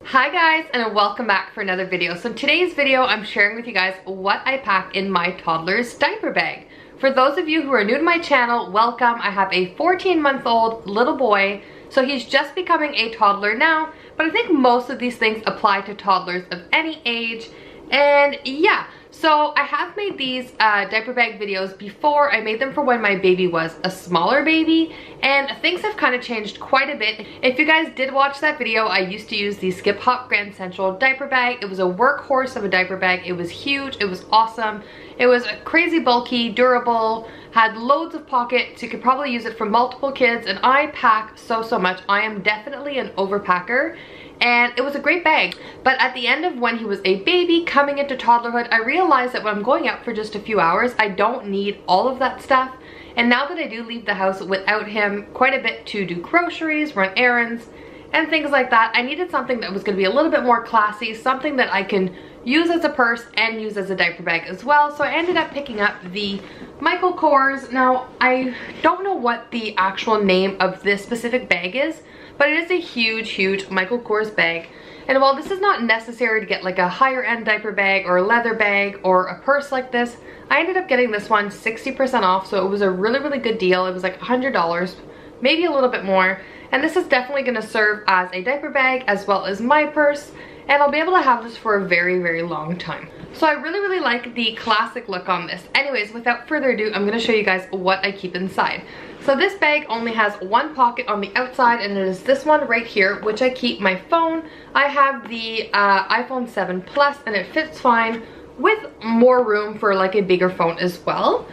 Hi guys, and welcome back for another video. So in today's video, I'm sharing with you guys what I pack in my toddler's diaper bag. For those of you who are new to my channel, welcome. I have a 14-month-old little boy, so he's just becoming a toddler now, but I think most of these things apply to toddlers of any age. And yeah, so I have made these diaper bag videos before. I made them for when my baby was a smaller baby, and things have kind of changed quite a bit. If you guys did watch that video, I used to use the Skip Hop Grand Central diaper bag. It was a workhorse of a diaper bag. It was huge, it was awesome. It was crazy bulky, durable, had loads of pockets. You could probably use it for multiple kids, and I pack so much. I am definitely an overpacker. And it was a great bag. But at the end of when he was a baby coming into toddlerhood, I realized that when I'm going out for just a few hours, I don't need all of that stuff. And now that I do leave the house without him quite a bit to do groceries, run errands, and things like that, I needed something that was going to be a little bit more classy, something that I can use as a purse and use as a diaper bag as well. So I ended up picking up the Michael Kors. Now, I don't know what the actual name of this specific bag is, but it is a huge Michael Kors bag. And while this is not necessary to get like a higher end diaper bag or a leather bag or a purse like this, I ended up getting this one 60% off, so it was a really good deal. It was like $100, maybe a little bit more. And this is definitely going to serve as a diaper bag as well as my purse, and I'll be able to have this for a very long time. So I really like the classic look on this. Anyways, without further ado, I'm going to show you guys what I keep inside. So this bag only has one pocket on the outside, and it is this one right here, which I keep my phone. I have the iPhone 7 Plus, and it fits fine with more room for like a bigger phone as well.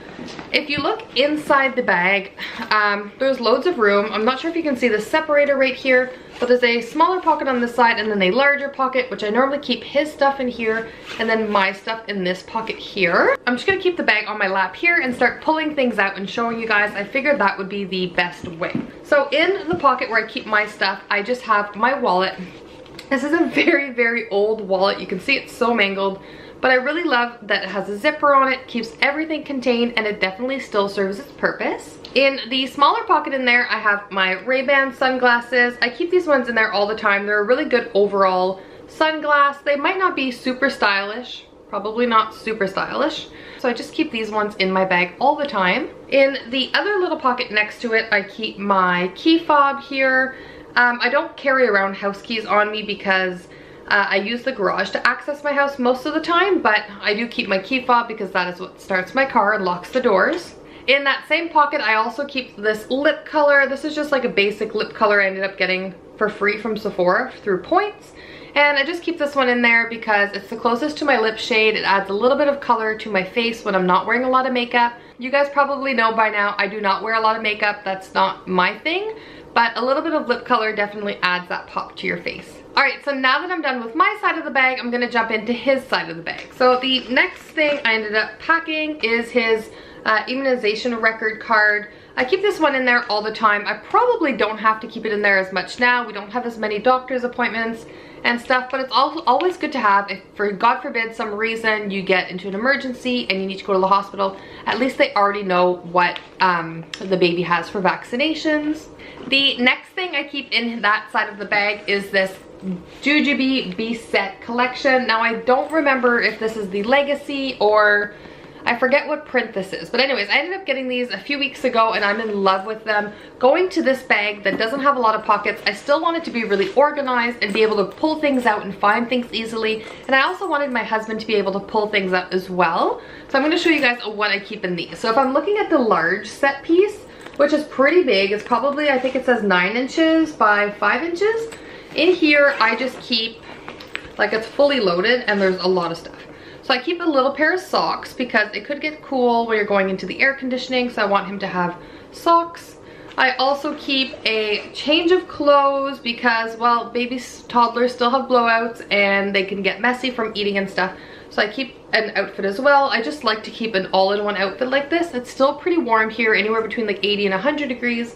If you look inside the bag, there's loads of room. I'm not sure if you can see the separator right here, but there's a smaller pocket on this side and then a larger pocket, which I normally keep his stuff in here and then my stuff in this pocket here. I'm just gonna keep the bag on my lap here and start pulling things out and showing you guys. I figured that would be the best way. So in the pocket where I keep my stuff, I just have my wallet. This is a very old wallet. You can see it's so mangled, but I really love that it has a zipper on it, keeps everything contained, and it definitely still serves its purpose. In the smaller pocket in there, I have my Ray-Ban sunglasses. I keep these ones in there all the time. They're a really good overall sunglass. They might not be super stylish, probably not super stylish, so I just keep these ones in my bag all the time. In the other little pocket next to it, I keep my key fob here. I don't carry around house keys on me because I use the garage to access my house most of the time, but I do keep my key fob because that is what starts my car and locks the doors. In that same pocket, I also keep this lip color. This is just like a basic lip color I ended up getting for free from Sephora through points. And I just keep this one in there because it's the closest to my lip shade. It adds a little bit of color to my face when I'm not wearing a lot of makeup. You guys probably know by now, I do not wear a lot of makeup. That's not my thing, but a little bit of lip color definitely adds that pop to your face. Alright, so now that I'm done with my side of the bag, I'm gonna jump into his side of the bag. So the next thing I ended up packing is his immunization record card. I keep this one in there all the time. I probably don't have to keep it in there as much now. We don't have as many doctor's appointments and stuff, but it's always good to have. If for God forbid some reason you get into an emergency and you need to go to the hospital, at least they already know what the baby has for vaccinations. The next thing I keep in that side of the bag is this Jujube B-Set collection. Now I don't remember if this is the Legacy or I forget what print this is, but anyways, I ended up getting these a few weeks ago and I'm in love with them. Going to this bag that doesn't have a lot of pockets, I still want it to be really organized and be able to pull things out and find things easily, and I also wanted my husband to be able to pull things out as well. So I'm going to show you guys what I keep in these. So if I'm looking at the large set piece, which is pretty big, it's probably, I think it says 9 inches by 5 inches. In here, I just keep, like, it's fully loaded and there's a lot of stuff. So I keep a little pair of socks because it could get cool when you're going into the air conditioning, so I want him to have socks. I also keep a change of clothes because, well, babies, toddlers still have blowouts and they can get messy from eating and stuff. So I keep an outfit as well. I just like to keep an all-in-one outfit like this. It's still pretty warm here, anywhere between like 80 and 100 degrees.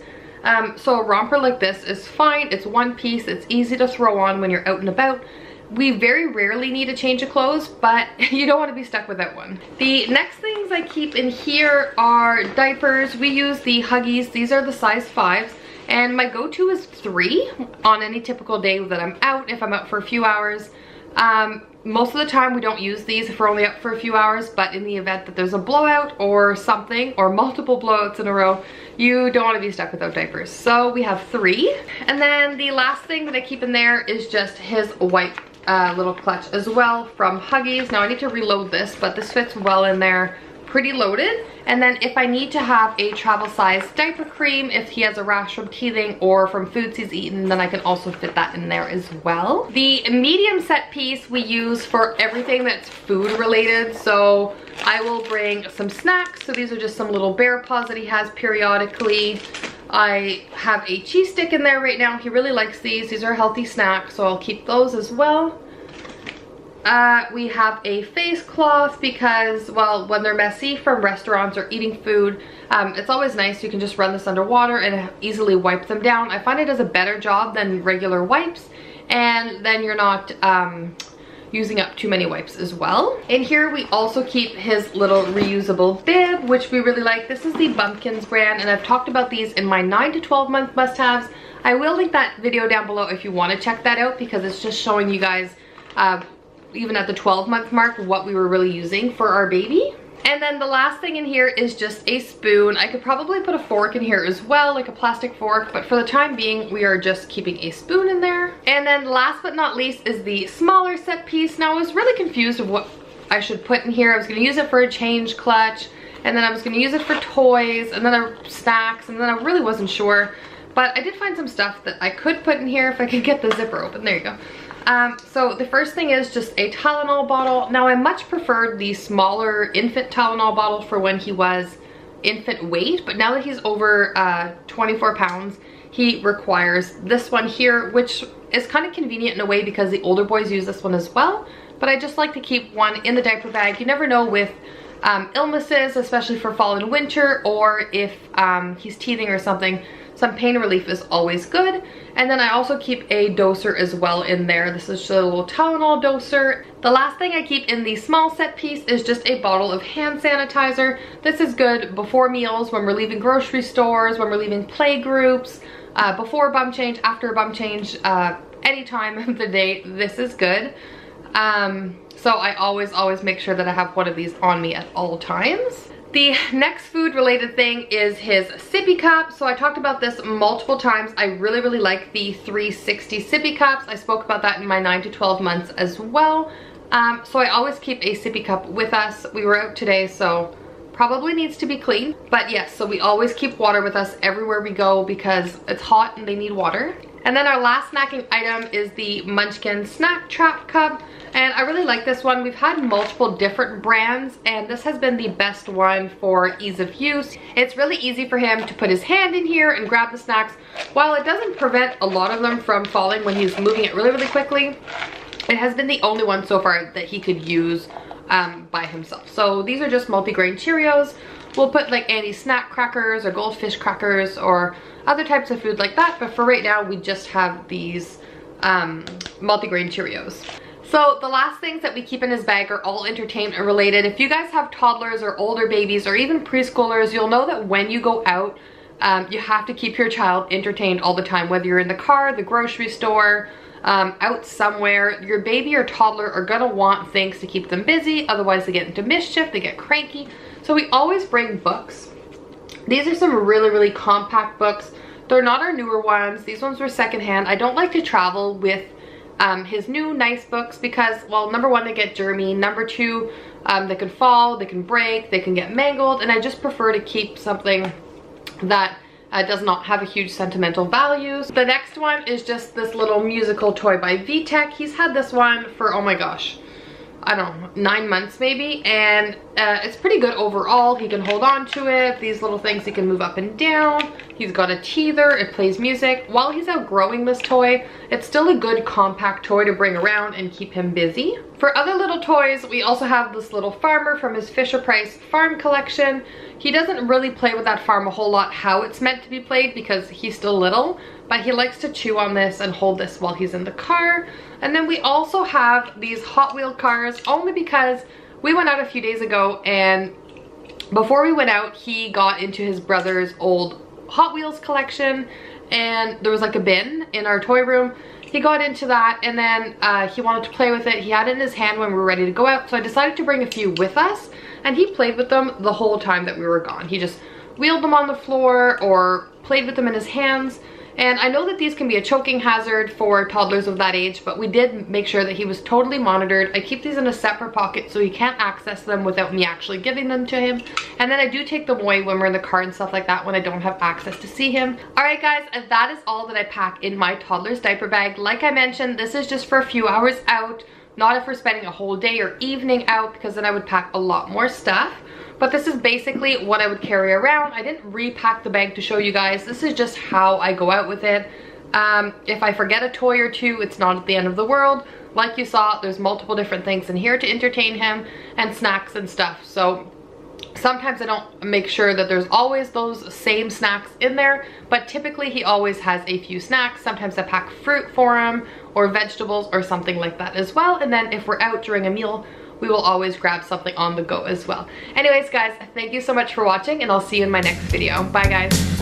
So a romper like this is fine. It's one piece. It's easy to throw on when you're out and about. We very rarely need a change of clothes, but you don't want to be stuck without one. The next things I keep in here are diapers. We use the Huggies. These are the size 5s. And my go-to is 3 on any typical day that I'm out, if I'm out for a few hours. Most of the time we don't use these if we're only out for a few hours, but in the event that there's a blowout or something, or multiple blowouts in a row, you don't want to be stuck without diapers. So we have 3. And then the last thing that I keep in there is just his wipe little clutch as well from Huggies. Now I need to reload this, but this fits well in there, pretty loaded. And then if I need to have a travel size diaper cream, if he has a rash from teething or from foods he's eaten, then I can also fit that in there as well. The medium set piece we use for everything that's food related. So I will bring some snacks. So these are just some little bear paws that he has periodically. I have a cheese stick in there right now. He really likes these. These are healthy snacks, so I'll keep those as well. We have a face cloth because, well, when they're messy from restaurants or eating food, it's always nice. You can just run this under water and easily wipe them down. I find it does a better job than regular wipes, and then you're not using up too many wipes as well. In here we also keep his little reusable bib, which we really like. This is the MUNCHKIN brand, and I've talked about these in my 9 to 12 month must-haves. I will link that video down below if you want to check that out, because it's just showing you guys even at the 12-month mark what we were really using for our baby. And then the last thing in here is just a spoon. I could probably put a fork in here as well, like a plastic fork, but for the time being we are just keeping a spoon in there. And then last but not least is the smaller set piece. Now I was really confused of what I should put in here. I was going to use it for a change clutch, and then I was going to use it for toys, and then snacks, and then I really wasn't sure. But I did find some stuff that I could put in here if I could get the zipper open. There you go. So the first thing is just a Tylenol bottle. Now I much preferred the smaller infant Tylenol bottle for when he was infant weight, but now that he's over 24 pounds, he requires this one here, which is kind of convenient in a way because the older boys use this one as well. But I just like to keep one in the diaper bag. You never know with illnesses, especially for fall and winter, or if he's teething or something. Some pain relief is always good. And then I also keep a doser as well in there. This is just a little Tylenol doser. The last thing I keep in the small set piece is just a bottle of hand sanitizer. This is good before meals, when we're leaving grocery stores, when we're leaving play groups, before bum change, after bum change, any time of the day, this is good. So I always make sure that I have one of these on me at all times. The next food related thing is his Sippy Cup. So I talked about this multiple times. I really like the 360 Sippy Cups. I spoke about that in my 9 to 12 months as well. So I always keep a Sippy Cup with us. We were out today, so probably needs to be cleaned. But yes, so we always keep water with us everywhere we go because it's hot and they need water. And then our last snacking item is the MUNCHKIN Snack Trap Cup. And I really like this one. We've had multiple different brands, and this has been the best one for ease of use. It's really easy for him to put his hand in here and grab the snacks. While it doesn't prevent a lot of them from falling when he's moving it really quickly, it has been the only one so far that he could use by himself. So these are just multigrain Cheerios. We'll put like any snack crackers or goldfish crackers or other types of food like that, but for right now we just have these multigrain Cheerios. So the last things that we keep in his bag are all entertainment related. If you guys have toddlers or older babies or even preschoolers, you'll know that when you go out, you have to keep your child entertained all the time, whether you're in the car, the grocery store, out somewhere. Your baby or toddler are gonna want things to keep them busy, otherwise they get into mischief, they get cranky. So we always bring books. These are some really compact books. They're not our newer ones. These ones were secondhand. I don't like to travel with his new nice books because, well, number one, they get germy. Number two, they can fall, they can break, they can get mangled, and I just prefer to keep something that does not have a huge sentimental value. The next one is just this little musical toy by Vtech. He's had this one for, oh my gosh, I don't know, 9 months maybe, and it's pretty good overall. He can hold on to it. These little things he can move up and down. He's got a teether, it plays music. While he's outgrowing this toy, it's still a good compact toy to bring around and keep him busy. For other little toys, we also have this little farmer from his Fisher-Price farm collection. He doesn't really play with that farm a whole lot how it's meant to be played because he's still little, but he likes to chew on this and hold this while he's in the car. And then we also have these Hot Wheel cars, only because we went out a few days ago, and before we went out, he got into his brother's old Hot Wheels collection, and there was like a bin in our toy room. He got into that, and then he wanted to play with it. He had it in his hand when we were ready to go out, so I decided to bring a few with us, and he played with them the whole time that we were gone. He just wheeled them on the floor or played with them in his hands. And I know that these can be a choking hazard for toddlers of that age, but we did make sure that he was totally monitored. I keep these in a separate pocket so he can't access them without me actually giving them to him. And then I do take them away when we're in the car and stuff like that when I don't have access to see him. Alright guys, that is all that I pack in my toddler's diaper bag. Like I mentioned, this is just for a few hours out, not if we're spending a whole day or evening out, because then I would pack a lot more stuff. But this is basically what I would carry around. I didn't repack the bag to show you guys. This is just how I go out with it. If I forget a toy or two, it's not at the end of the world. Like you saw, there's multiple different things in here to entertain him, and snacks and stuff. So sometimes I don't make sure that there's always those same snacks in there, but typically he always has a few snacks. Sometimes I pack fruit for him, or vegetables or something like that as well. And then if we're out during a meal, we will always grab something on the go as well. Anyways guys, thank you so much for watching, and I'll see you in my next video. Bye guys.